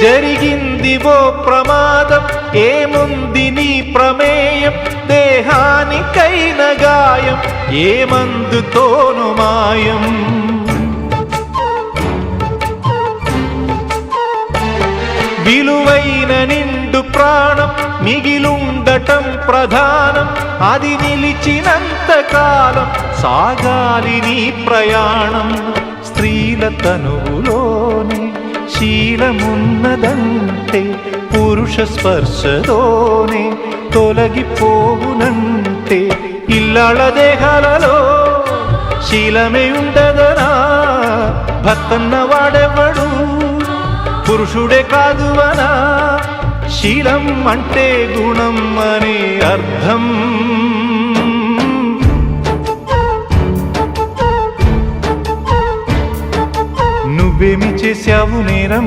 జరిగిందివో ప్రమాదం ఏముంది నీ ప్రమేయం, దేహానికైన గాయం ఏ మందుతోను మాయం. విలువైన నిండు ప్రాణం మిగిలుండటం ప్రధానం, అది నిలిచినంత కాలం సాగాలి నీ ప్రయాణం. స్త్రీల తనువులోనే శీలమున్నదంటే పురుష స్పర్శతోనే తొలగిపోవునంటే, ఇల్లాళ దేహాలలో శీలమే ఉండదనా, భర్తన్న వాడెవ్వడు పురుషుడే కాదువనా. శీలం అంటే గుణం అని అర్థం. నువ్వేమి చేశావు నేరం,